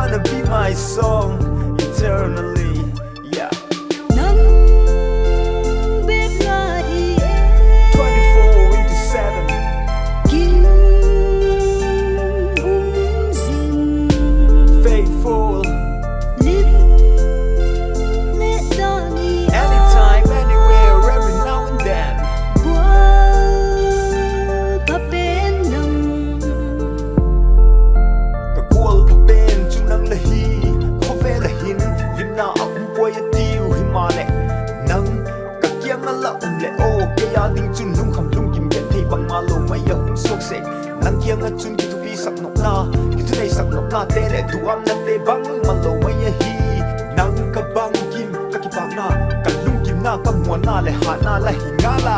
gonna be my song eternally. Yeah. 24/7. Faithful. Anytime, anywhere, every now and then. Ka Gual pa ben chunang lahi khove lahin limna akum poya tiu himale nang ka kyang ala umle o kaya ding chun lung kham lung kim get thei bang ma lo mai ya hum sok se nang kyang a chun ki tu bi sak nok na ki tu nei sak nok na te le duam na te bang ma lo mai ya hi nang ka bang kim ka ki bang na ka lung kim na ka mo na le ha na la hi nga la